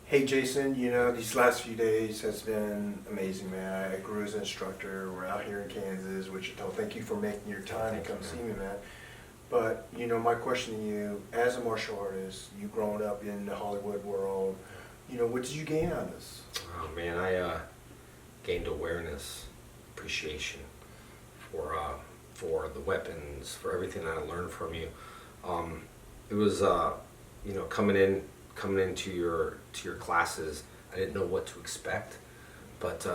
Hey Jason, these last few days has been amazing, man. I grew as an instructor. We're out here in Kansas, Wichita. Thank you for making your time to come see me, man. But, my question to you, as a martial artist, you growing up in the Hollywood world, what did you gain out of this? Oh man, I gained awareness, appreciation for the weapons, for everything I learned from you. It was coming into your classes, I didn't know what to expect, but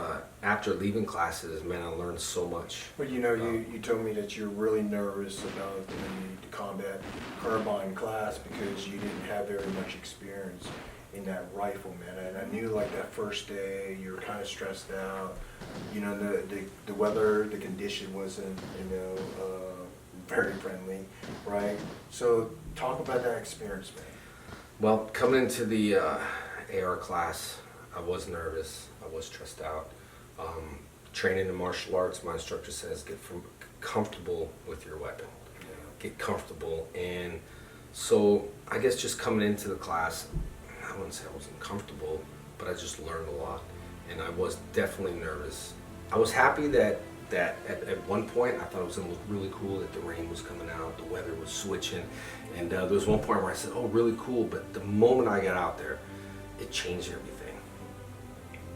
after leaving classes, man, I learned so much. Well, you told me that you're really nervous about the combat carbine class because you didn't have very much experience in that rifle, man. And I knew like that first day you were kind of stressed out. The weather, the condition wasn't, very friendly, right? So talk about that experience, man. Well, coming into the AR class, I was nervous, I was stressed out. Training in martial arts, my instructor says, get comfortable with your weapon. Yeah. Get comfortable. And so I guess just coming into the class, I wouldn't say I wasn't comfortable, but I just learned a lot. And I was definitely nervous. I was happy that at one point I thought it was going to look really cool that the rain was coming out, the weather was switching, and there was one point where I said, oh, really cool, but the moment I got out there, it changed everything.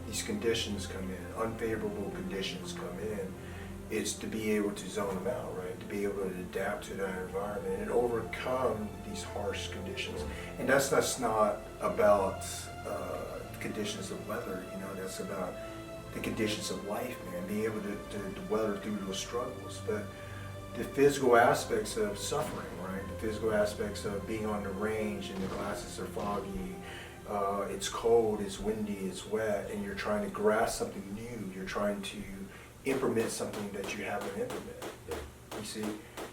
These conditions come in, unfavorable conditions come in. It's to be able to zone them out, right? To be able to adapt to that environment and overcome these harsh conditions. And that's not about conditions of weather, that's about the conditions of life, man, being able to weather through those struggles. But the physical aspects of suffering, right? The physical aspects of being on the range and the glasses are foggy, it's cold, it's windy, it's wet, and you're trying to grasp something new. You're trying to implement something that you haven't implemented. You see,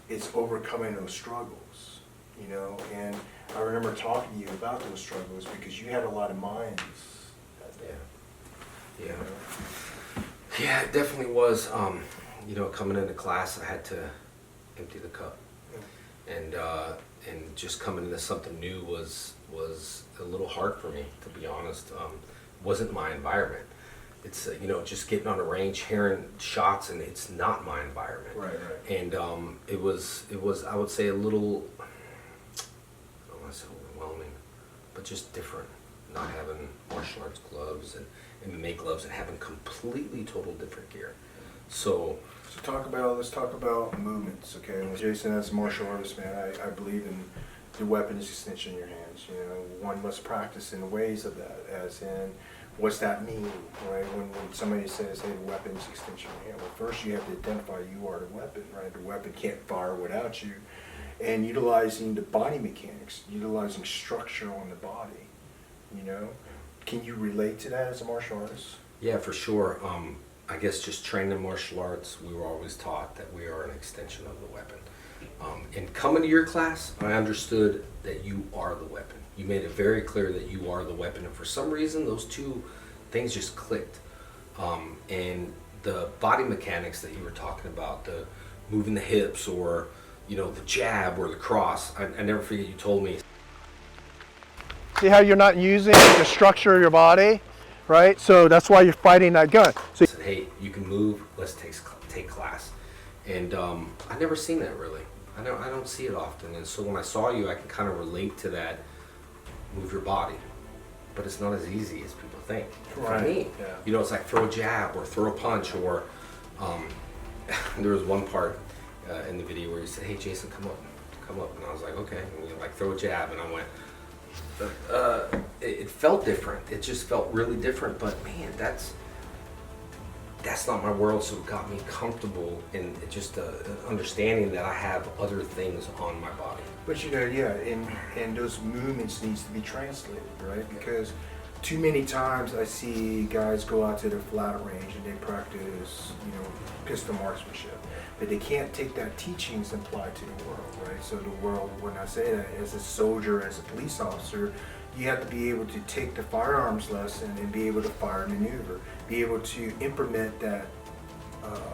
it's overcoming those struggles, and I remember talking to you about those struggles because you had a lot of minds. Yeah. Yeah, it definitely was. Coming into class, I had to empty the cup, and just coming into something new was a little hard for me, to be honest. Wasn't my environment. It's just getting on a range, hearing shots, and it's not my environment. Right. And it was I would say a little, I don't want to say overwhelming, but just different. Not having martial arts gloves and MMA gloves and having completely total different gear. So let's talk about movements, okay? Jason, as a martial artist, man, I believe in the weapon is extension in your hands. One must practice in the ways of that, as in, what's that mean, right? When somebody says, hey, the weapon is extension in your hand, well, first you have to identify you are the weapon, right? The weapon can't fire without you. And utilizing the body mechanics, utilizing structure on the body, Can you relate to that as a martial artist? Yeah, for sure. I guess just training in martial arts, we were always taught that we are an extension of the weapon. And coming to your class, I understood that you are the weapon. You made it very clear that you are the weapon, and for some reason, those two things just clicked. And the body mechanics that you were talking about, the moving the hips, or the jab or the cross, I never forget you told me. See how you're not using the structure of your body, right? So that's why you're fighting that gun. So I said, hey, you can move, let's take class. And I never seen that really. I don't see it often. And so when I saw you, I can kind of relate to that, move your body. But it's not as easy as people think. Right. For me, Yeah. it's like throw a jab or throw a punch, or there was one part in the video where you said, hey Jason, come up. And I was like, okay. And throw a jab, and I went, it felt different. It just felt really different. But man, that's not my world. So it got me comfortable in just understanding that I have other things on my body. But and those movements needs to be translated, right? Because too many times I see guys go out to their flat range and they practice, pistol marksmanship, but they can't take that teachings and apply to the world, right? So the world, when I say that, as a soldier, as a police officer, you have to be able to take the firearms lesson and be able to fire and maneuver, be able to implement that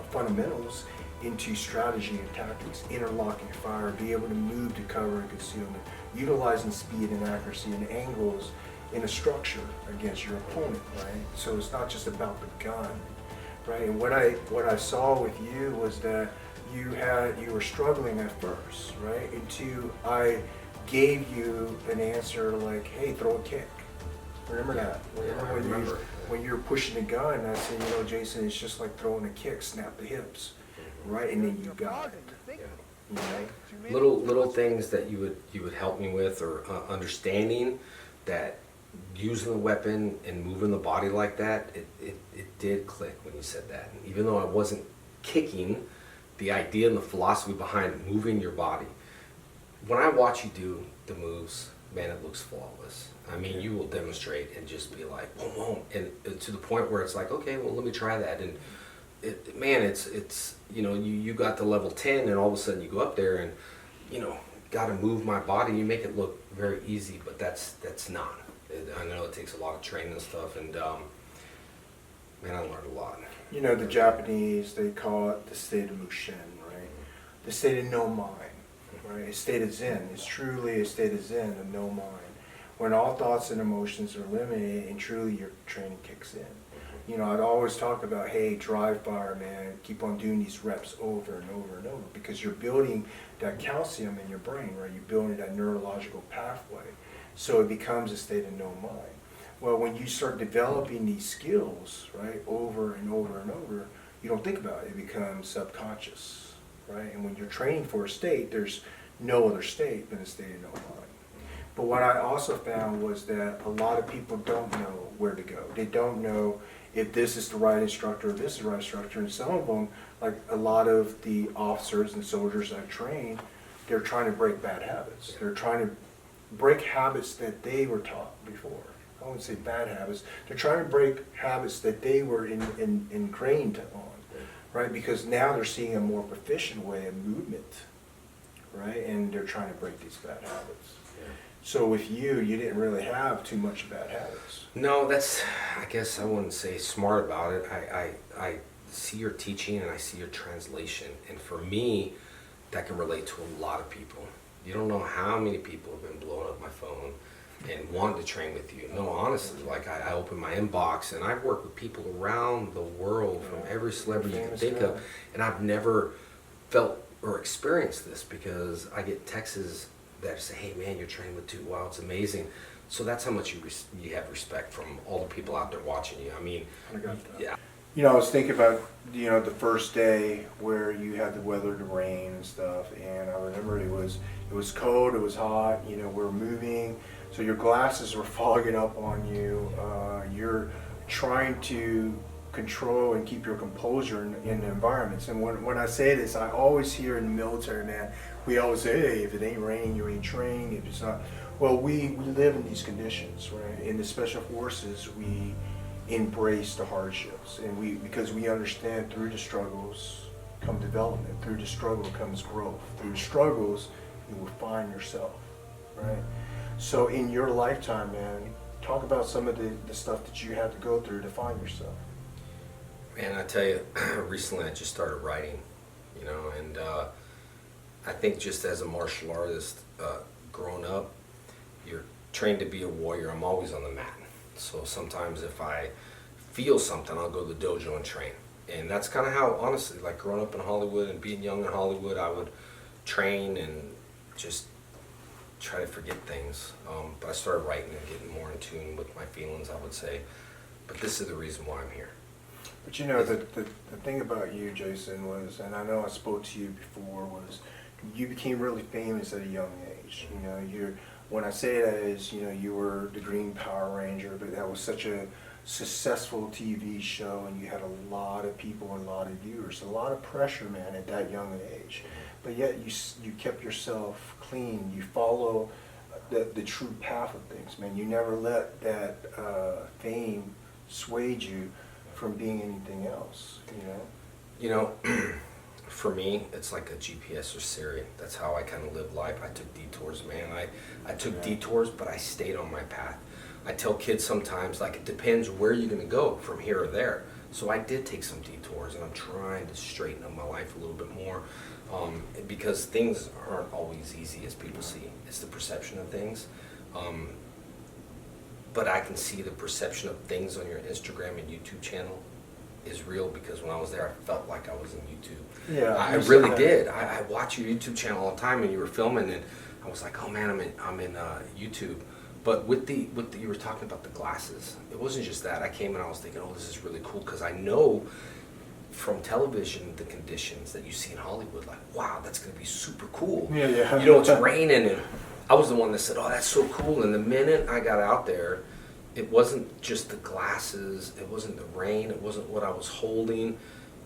fundamentals into strategy and tactics, interlocking fire, be able to move to cover and concealment, utilizing speed and accuracy and angles in a structure against your opponent, right? So it's not just about the gun, right? And what I saw with you was that you were struggling at first, right? Until I gave you an answer like, hey, throw a kick. Remember that? Remember when you were pushing the gun, I said, Jason, it's just like throwing a kick, snap the hips, right? And then you got it. You know? Little things that you would help me with, or understanding that using the weapon and moving the body like that, it did click when you said that. And even though I wasn't kicking, the idea and the philosophy behind moving your body, when I watch you do the moves, man, it looks flawless. I mean, you will demonstrate and just be like, boom, boom, and to the point where it's like, okay, well, let me try that. And it's you got to level 10, and all of a sudden you go up there and, got to move my body. You make it look very easy, but that's not. I know it takes a lot of training and stuff, and man, I learned a lot. The Japanese, they call it the state of Mushin, right? The state of no mind, right? A state of Zen. It's truly a state of Zen, of no mind. When all thoughts and emotions are eliminated and truly your training kicks in. I'd always talk about, hey, drive fire, man, keep on doing these reps over and over and over, because you're building that calcium in your brain, right? You're building that neurological pathway. So it becomes a state of no mind. Well, when you start developing these skills, right, over and over and over, you don't think about it. It becomes subconscious, right? And when you're training for a state, there's no other state than a state of no mind. But what I also found was that a lot of people don't know where to go. They don't know if this is the right instructor or this is the right instructor. And some of them, like a lot of the officers and soldiers I've trained, they're trying to break bad habits. They're trying to break habits that they were taught before. I wouldn't say bad habits. They're trying to break habits that they were ingrained on, right? Because now they're seeing a more proficient way of movement, right? And they're trying to break these bad habits. So with you didn't really have too much bad habits. No, I guess I wouldn't say smart about it. I see your teaching and I see your translation. And for me, that can relate to a lot of people. You don't know how many people have been blowing up my phone and wanting to train with you. No, honestly, like I open my inbox and I've worked with people around the world, from every celebrity you can think of, and I've never felt or experienced this, because I get texts that say, hey man, you're training with two, wow, it's amazing. So that's how much you have respect from all the people out there watching you. I mean, I got that. Yeah. I was thinking about, the first day where you had the weather, the rain and stuff, and I remember it was cold, it was hot, we're moving, so your glasses were fogging up on you. You're trying to control and keep your composure in the environments. And when I say this, I always hear in the military, man, we always say, hey, if it ain't raining, you ain't training. If it's not, well, we live in these conditions, right? In the Special Forces, we embrace the hardships, and because we understand through the struggles come development, through the struggle comes growth, through the struggles you will find yourself, right? So in your lifetime, man, talk about some of the stuff that you had to go through to find yourself. Man, I tell you, recently I just started writing, and I think just as a martial artist, growing up, you're trained to be a warrior. I'm always on the mat. So sometimes if I feel something, I'll go to the dojo and train. And that's kind of how, honestly, like growing up in Hollywood and being young in Hollywood, I would train and just try to forget things. But I started writing and getting more in tune with my feelings, I would say. But this is the reason why I'm here. But the thing about you, Jason, was, and I know I spoke to you before, was you became really famous at a young age. When I say that is, you were the Green Power Ranger, but that was such a successful TV show, and you had a lot of people, a lot of viewers, a lot of pressure, man, at that young age. But yet you kept yourself clean. You follow the true path of things, man. You never let that fame sway you from being anything else, For me, it's like a GPS or Siri. That's how I kind of live life. I took detours, man. I took detours, but I stayed on my path. I tell kids sometimes, like, it depends where you're going to go from here or there. So I did take some detours, and I'm trying to straighten up my life a little bit more, because things aren't always easy as people see. It's the perception of things. but I can see the perception of things on your Instagram and YouTube channel is real, because when I was there, I felt like I was in YouTube. Yeah, I you really said that. did. I watch your YouTube channel all the time, and you were filming, and I was like, oh man, I'm in YouTube. But with the you were talking about the glasses, it wasn't just that. I came and I was thinking, oh, this is really cool, because I know from television the conditions that you see in Hollywood, like, wow, that's going to be super cool. Yeah, yeah. You know, it's raining, and I was the one that said, oh, that's so cool. And the minute I got out there, it wasn't just the glasses, it wasn't the rain, it wasn't what I was holding,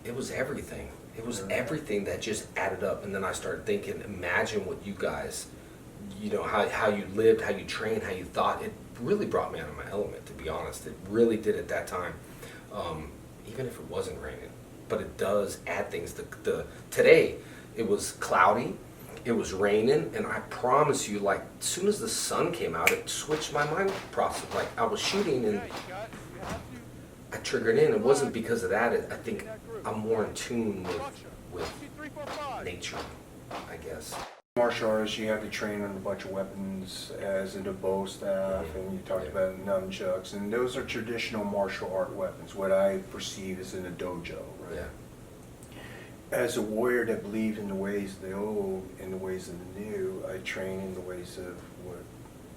it was everything. It was everything that just added up. And then I started thinking, imagine what you guys, you know, how you lived, how you trained, how you thought. It really brought me out of my element, to be honest. It really did at that time, even if it wasn't raining. But it does add things. Today, it was cloudy, it was raining, and I promise you, like, as soon as the sun came out, it switched my mind process. Like, I was shooting and I triggered in. It wasn't because of that. I think I'm more in tune with nature, I guess. Martial artists, you have to train on a bunch of weapons as in the bow staff, and you talked about nunchucks, and those are traditional martial art weapons, what I perceive as in a dojo, right? Yeah. As a warrior that believes in the ways of the old and the ways of the new, I train in the ways of what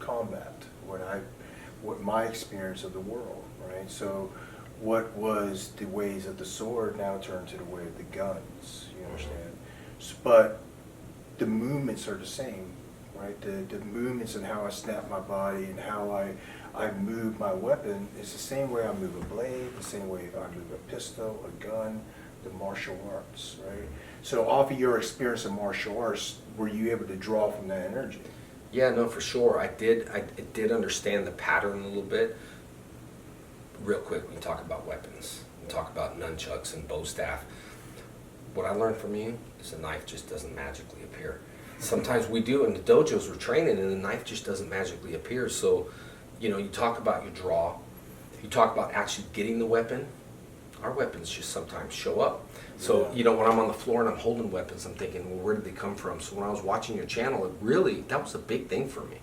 combat, what my experience of the world, right? So what was the ways of the sword now turned to the way of the guns, you understand? But the movements are the same, right? The movements and how I snap my body and how I move my weapon is the same way I move a blade, the same way I move a pistol, a gun, the martial arts, right? So off of your experience of martial arts, were you able to draw from that energy? Yeah, no, for sure. I did understand the pattern a little bit. Real quick, we talk about weapons. We talk about nunchucks and bow staff. What I learned from you is a knife just doesn't magically appear. Sometimes we do in the dojos, we're training, and the knife just doesn't magically appear. So, you know, you talk about your draw, you talk about actually getting the weapon. Our weapons just sometimes show up. So, Yeah. you know, when I'm on the floor and I'm holding weapons, I'm thinking, well, where did they come from? So when I was watching your channel, that was a big thing for me.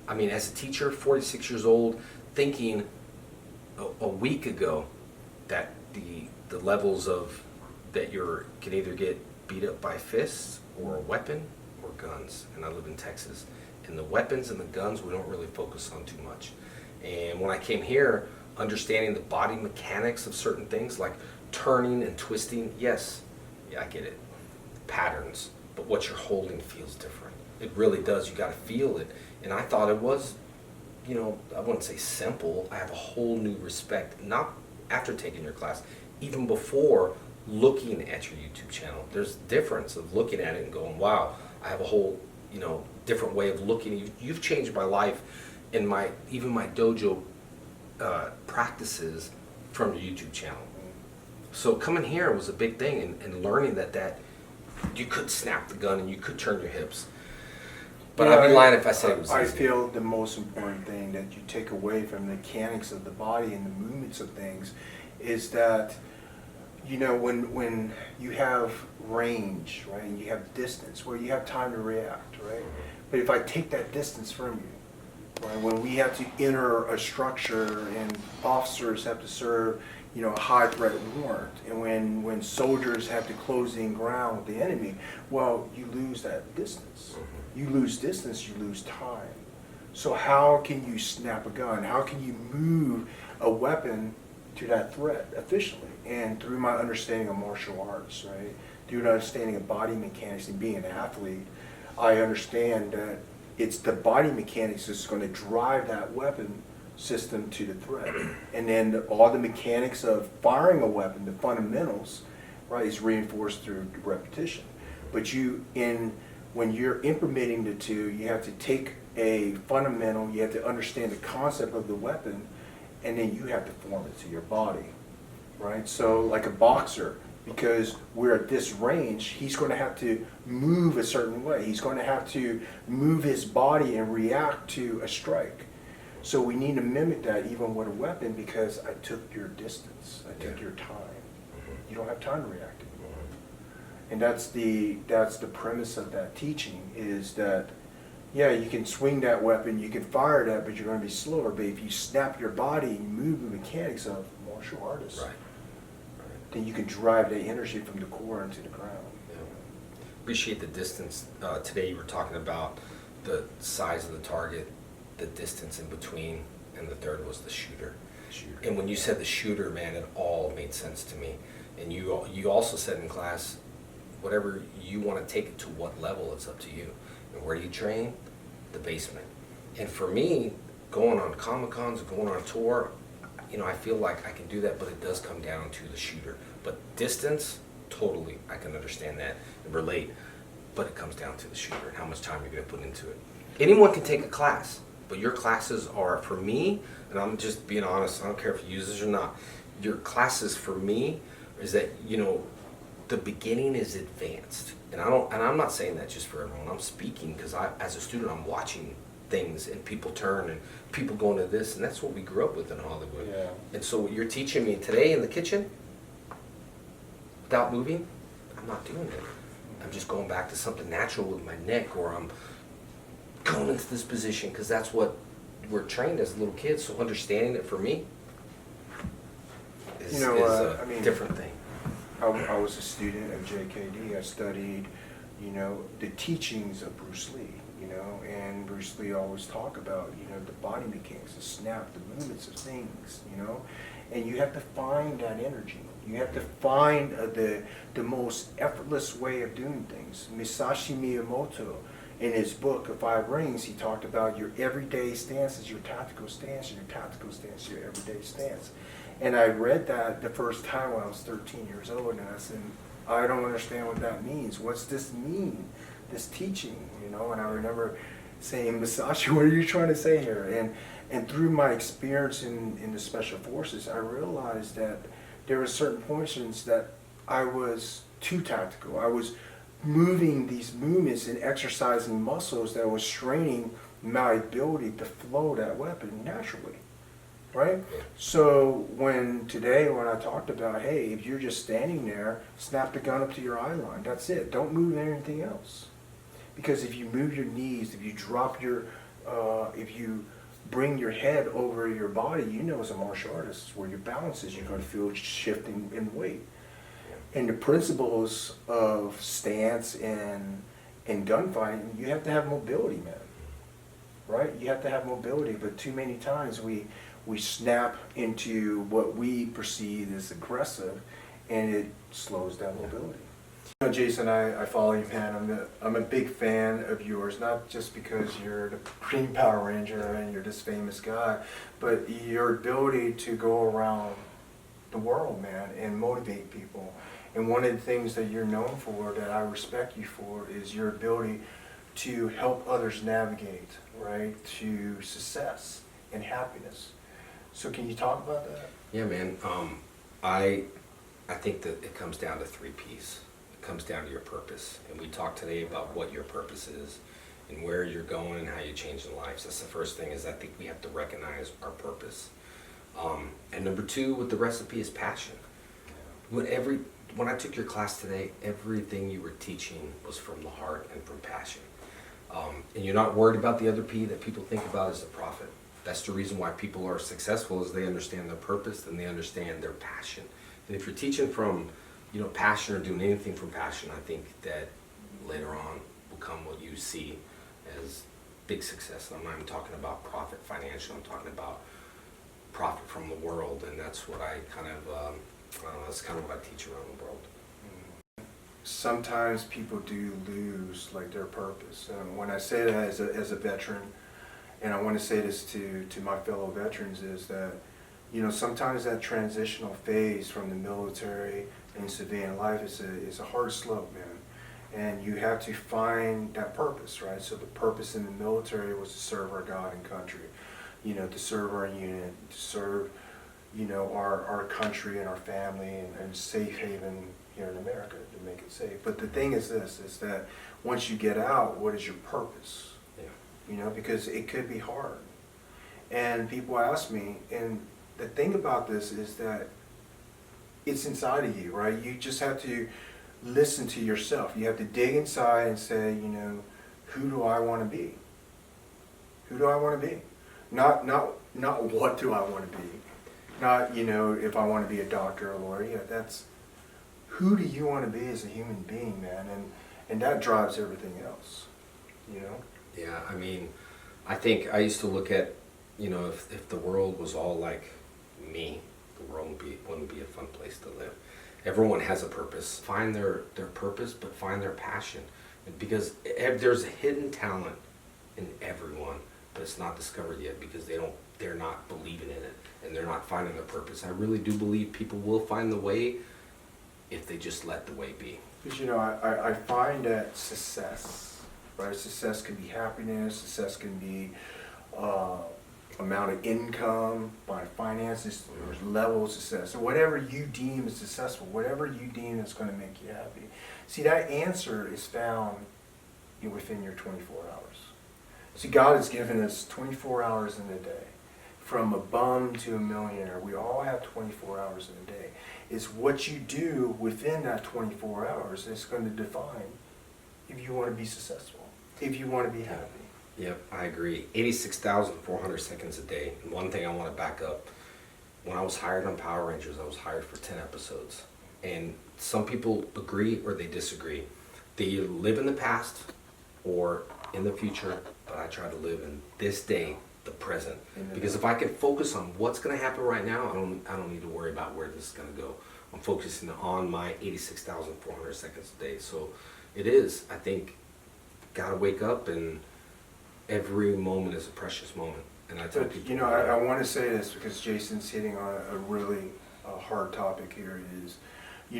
I mean, as a teacher, 46 years old, thinking a week ago that the levels of that you can either get beat up by fists or a weapon or guns. And I live in Texas. And the weapons and the guns we don't really focus on too much. And when I came here, understanding the body mechanics of certain things like turning and twisting, yes, yeah, I get it. Patterns, but what you're holding feels different. It really does. You got to feel it. And I thought it was, you know, I wouldn't say simple. I have a whole new respect, not after taking your class, even before looking at your YouTube channel. There's a difference of looking at it and going, wow, I have a whole, you know, different way of looking. You've changed my life and even my dojo practices from your YouTube channel. So coming here was a big thing, and learning that you could snap the gun and you could turn your hips. But Yeah, I'd be lying if I said it was I easy. feel the most important thing that you take away from the mechanics of the body and the movements of things is that, you know, when you have range, right, and you have distance, where you have time to react, right? But if I take that distance from you, right, when we have to enter a structure and officers have to serve, you know, a high threat warrant, and when soldiers have to close in ground with the enemy, well, you lose that distance. You lose distance, you lose time. So how can you snap a gun? How can you move a weapon to that threat efficiently? And through my understanding of martial arts, right, through an understanding of body mechanics and being an athlete, I understand that it's the body mechanics that's going to drive that weapon system to the threat. And then all the mechanics of firing a weapon, the fundamentals, right, is reinforced through repetition. But when you're implementing the two, you have to take a fundamental, you have to understand the concept of the weapon, and then you have to form it to your body, right? So like a boxer, because we're at this range, he's going to have to move a certain way. He's going to have to move his body and react to a strike. So we need to mimic that even with a weapon, because I took your distance, I took your time. You don't have time to react anymore. And that's the premise of that teaching, is that Yeah, you can swing that weapon, you can fire that, but you're going to be slower. But if you snap your body and move the mechanics of martial artists, Right. then you can drive the energy from the core into the ground. Yeah. Appreciate the distance. Today you were talking about the size of the target, the distance in between, and the third was the shooter. And when you said the shooter, man, it all made sense to me. And you also said in class, whatever you want to take it to what level, it's up to you. And where do you train? The basement. And for me, going on Comic-Cons, going on tour, I feel like I can do that, but it does come down to the shooter. But distance, totally, I can understand that and relate. But it comes down to the shooter and how much time you're going to put into it. Anyone can take a class, but your classes are, for me, and I'm just being honest, I don't care if you use this or not, your classes for me is that, the beginning is advanced. And I'm not saying that just for everyone. I'm speaking because as a student, I'm watching things and people turn and people go into this, and that's what we grew up with in Hollywood. Yeah. And so what you're teaching me today in the kitchen, without moving, I'm not doing it. I'm just going back to something natural with my neck, or I'm going into this position because that's what we're trained as little kids. So understanding it for me is a different thing. I was a student of JKD. I studied, the teachings of Bruce Lee, and Bruce Lee always talk about, the body mechanics, the snap, the movements of things, and you have to find that energy. You have to find the most effortless way of doing things. Masashi Miyamoto, in his book, The Five Rings, he talked about your everyday stance is your tactical stance, and your tactical stance is your everyday stance. And I read that the first time when I was 13 years old, and I said, I don't understand what that means. What's this mean, this teaching, And I remember saying, Masashi, what are you trying to say here? And through my experience in the Special Forces, I realized that there were certain portions that I was too tactical. I was moving these movements and exercising muscles that was straining my ability to flow that weapon naturally. Right? So today when I talked about, hey, if you're just standing there, snap the gun up to your eye line. That's it. Don't move anything else. Because if you move your knees, if you drop if you bring your head over your body, as a martial artist, where your balance is, you're going to feel shifting in weight. And the principles of stance and gunfighting, you have to have mobility, man. Right? You have to have mobility, but too many times we snap into what we perceive as aggressive, and it slows down mobility. Jason, I follow you, man. I'm a big fan of yours, not just because you're the Green Power Ranger and you're this famous guy, but your ability to go around the world, man, and motivate people. And one of the things that you're known for, that I respect you for, is your ability to help others navigate, right, to success and happiness. So can you talk about that? Yeah, man. I think that it comes down to three P's. It comes down to your purpose. And we talked today about what your purpose is and where you're going and how you're changing lives. That's the first thing, is I think we have to recognize our purpose. And number two, with the recipe, is passion. When I took your class today, everything you were teaching was from the heart and from passion. And you're not worried about the other P that people think about as the profit. That's the reason why people are successful, is they understand their purpose and they understand their passion. And if you're teaching from, passion, or doing anything from passion, I think that later on will come what you see as big success. And I'm not even talking about profit financial, I'm talking about profit from the world. And that's what I that's kind of what I teach around the world. Sometimes people do lose their purpose. When I say that as a veteran, and I want to say this to my fellow veterans, is that sometimes that transitional phase from the military and civilian life is a hard slope, man. And you have to find that purpose, right? So the purpose in the military was to serve our God and country, to serve our unit, to serve our country and our family, and safe haven here in America, to make it safe. But the thing is this, is that once you get out, what is your purpose? Because it could be hard. And people ask me, and the thing about this is that it's inside of you, right? You just have to listen to yourself. You have to dig inside and say, who do I want to be? Who do I want to be? Not what do I want to be? Not, if I want to be a doctor or a lawyer. Yeah, that's, who do you want to be as a human being, man? And that drives everything else, Yeah, I mean, I think I used to look at, if the world was all like me, the world wouldn't be a fun place to live. Everyone has a purpose. Find their purpose, but find their passion. Because there's a hidden talent in everyone, but it's not discovered yet because they're not believing in it and they're not finding their purpose. I really do believe people will find the way if they just let the way be. Because, I find that success, right? Success can be happiness, success can be amount of income, by finances, there's level of success. So whatever you deem is successful, whatever you deem is going to make you happy. See, that answer is found within your 24 hours. See, God has given us 24 hours in a day. From a bum to a millionaire, we all have 24 hours in a day. It's what you do within that 24 hours that's going to define if you want to be successful, if you want to be happy. Yep, I agree. 86,400 seconds a day. And one thing I want to back up, when I was hired on Power Rangers, I was hired for 10 episodes. And some people agree or they disagree. They either live in the past or in the future, but I try to live in this day, the present. Because if I can focus on what's going to happen right now, I don't need to worry about where this is going to go. I'm focusing on my 86,400 seconds a day. So it is, I think, got to wake up, and every moment is a precious moment. And I tell people, I want to say this because Jason's hitting on a really hard topic here is,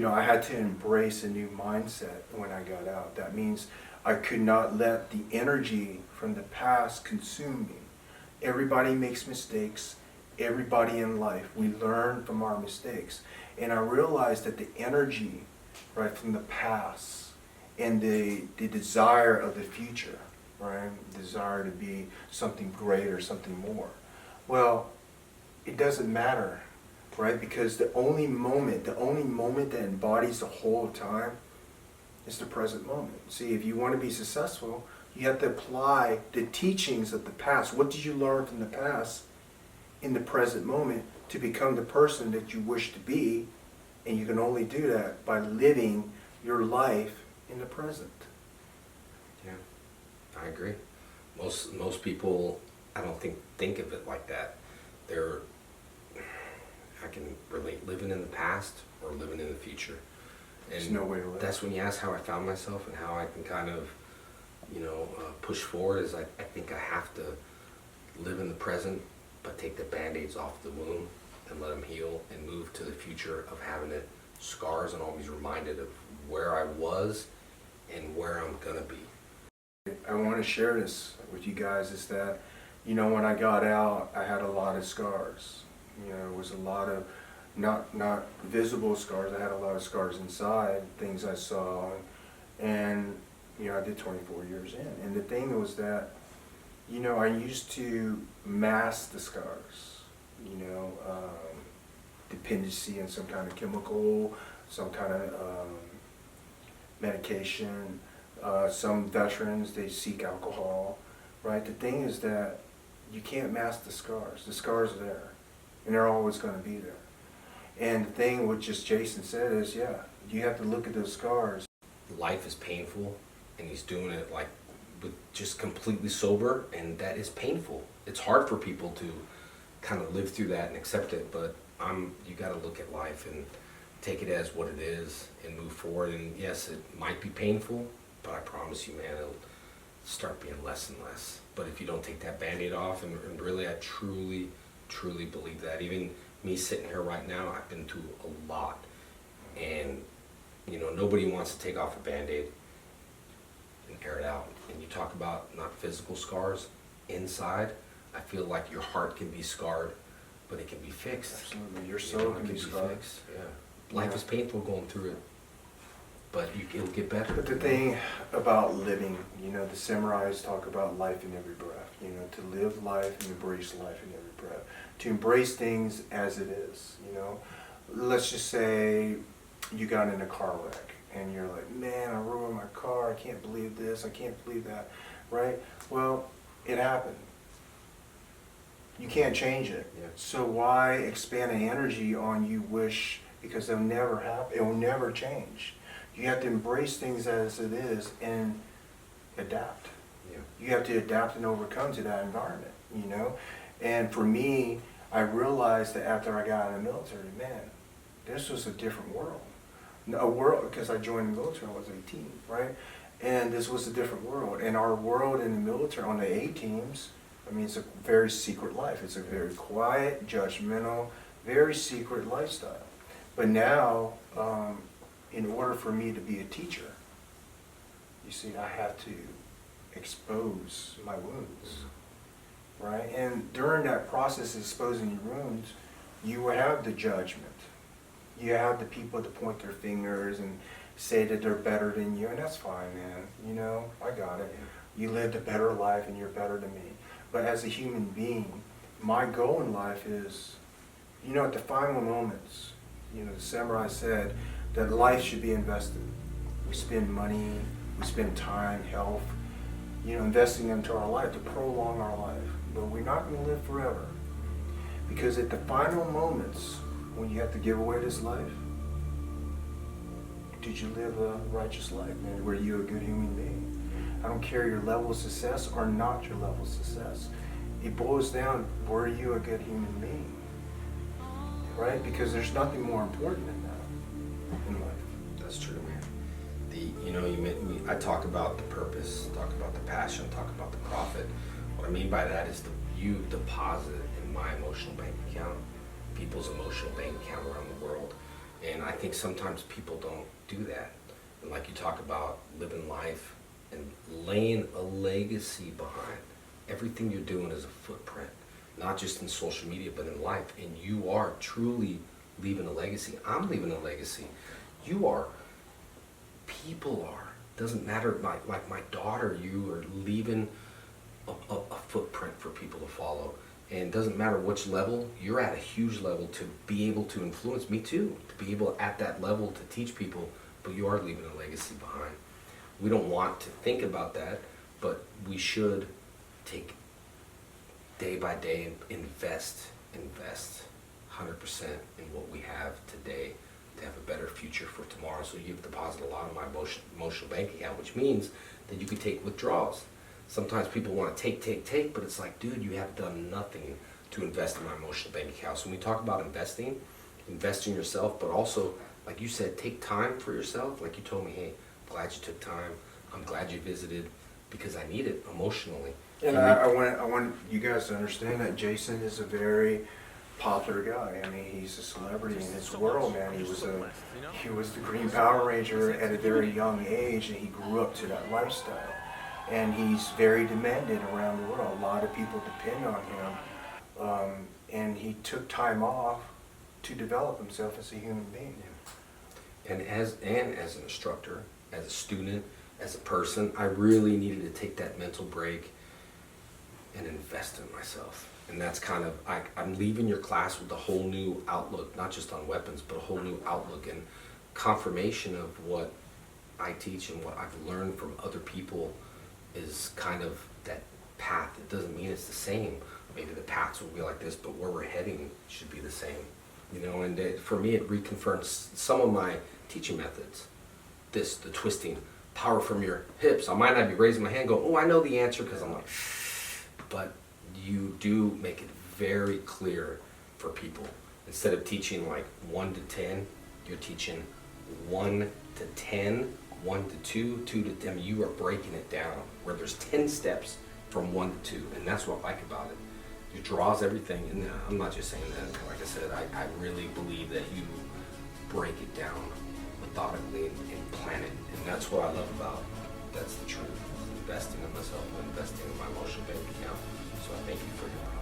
I had to embrace a new mindset when I got out. That means I could not let the energy from the past consume me. Everybody makes mistakes. Everybody in life, we learn from our mistakes. And I realized that the energy, right, from the past and the desire of the future, right, desire to be something greater, something more. Well, it doesn't matter, right? Because the only moment that embodies the whole of time is the present moment. See, if you want to be successful, you have to apply the teachings of the past. What did you learn from the past in the present moment to become the person that you wish to be? And you can only do that by living your life in the present. Yeah, I agree. Most people, I don't think of it like that. I can relate living in the past or living in the future. And There's no way to live. That's when you ask how I found myself and how I can kind of, push forward. Is I think I have to live in the present, but take the band-aids off the wound and let them heal and move to the future of having it scars and always reminded of where I was and where I'm gonna be. I want to share this with you guys is that, when I got out, I had a lot of scars. It was a lot of not visible scars. I had a lot of scars inside, things I saw, and I did 24 years in. And the thing was that, I used to mask the scars. Dependency on some kind of chemical, some kind of medication. Some veterans, they seek alcohol, right? The thing is that you can't mask the scars. The scars are there, and they're always going to be there. And the thing what just Jason said is, you have to look at those scars. Life is painful, and he's doing it like with just completely sober, and that is painful. It's hard for people to kind of live through that and accept it, but you got to look at life and take it as what it is and move forward. And yes, it might be painful, but I promise you, man, it'll start being less and less. But if you don't take that Band-Aid off, and really, I truly believe that. Even me sitting here right now, I've been through a lot. And, nobody wants to take off a Band-Aid and air it out. And you talk about not physical scars, inside, I feel like your heart can be scarred, but it can be fixed. Absolutely, your soul can be scarred. Fixed. Yeah. Life is painful going through it, but it'll get better. But the thing about living, the samurais talk about life in every breath, to live life and embrace life in every breath. To embrace things as it is, Let's just say you got in a car wreck and you're like, man, I ruined my car, I can't believe this, I can't believe that, right? Well, it happened. You can't change it. Yeah. So why expand the energy on you wish, because they'll never happen, it will never change. You have to embrace things as it is and adapt. Yeah. You have to adapt and overcome to that environment, you know? And for me, I realized that after I got out of the military, man, this was a different world. A world, because I joined the military when I was 18, right? And this was a different world. And our world in the military, on the A teams, I mean, it's a very secret life. It's a very quiet, judgmental, very secret lifestyle. But now, in order for me to be a teacher, you see, I have to expose my wounds, right? And during that process of exposing your wounds, you will have the judgment. You have the people to point their fingers and say that they're better than you, and that's fine, man. You know, I got it. You lived a better life and you're better than me. But as a human being, my goal in life is, you know, at the final moments, you know, the samurai said that life should be invested. We spend money, we spend time, health, you know, investing into our life to prolong our life. But we're not going to live forever. Because at the final moments, when you have to give away this life, did you live a righteous life, man? Were you a good human being? I don't care your level of success or not your level of success. It boils down, were you a good human being? Right? Because there's nothing more important than that in life. That's true, man. I talk about the purpose, talk about the passion, talk about the profit. What I mean by that is you deposit in my emotional bank account, people's emotional bank account around the world. And I think sometimes people don't do that. And like you talk about living life and laying a legacy behind. Everything you're doing is a footprint, not just in social media, but in life. And you are truly leaving a legacy. I'm leaving a legacy. You are. People are. Doesn't matter, like my daughter, you are leaving a footprint for people to follow. And it doesn't matter which level, you're at a huge level to be able to influence me too, to be able at that level to teach people, but you are leaving a legacy behind. We don't want to think about that, but we should take day by day and invest 100% in what we have today to have a better future for tomorrow. So you've deposited a lot of my emotional bank account, which means that you could take withdrawals. Sometimes people want to take, but it's like, dude, you have done nothing to invest in my emotional bank account. So when we talk about investing, invest in yourself, but also, like you said, take time for yourself. Like you told me, hey, I'm glad you took time. I'm glad you visited because I need it emotionally. And I want you guys to understand that Jason is a very popular guy. I mean, he's a celebrity in his world, man. He was the Green Power Ranger at a very young age, and he grew up to that lifestyle. And he's very demanded around the world. A lot of people depend on him. And he took time off to develop himself as a human being. And as an instructor, as a student, as a person, I really needed to take that mental break and invest in myself. And that's kind of, I'm leaving your class with a whole new outlook, not just on weapons, but a whole new outlook and confirmation of what I teach and what I've learned from other people is kind of that path. It doesn't mean it's the same. Maybe the paths will be like this, but where we're heading should be the same. You know, and for me, it reconfirms some of my teaching methods. The twisting, power from your hips. I might not be raising my hand going, oh, I know the answer because I'm like, but you do make it very clear for people. Instead of teaching like 1 to 10, you're teaching 1 to 10, 1 to 2, 2 to 10. You are breaking it down where there's 10 steps from 1 to 2, and that's what I like about it. It draws everything, and I'm not just saying that. Like I said, I really believe that you break it down methodically and plan it, and that's what I love about it. That's the truth. Investing in myself, investing in my emotional bank account. So I thank you for your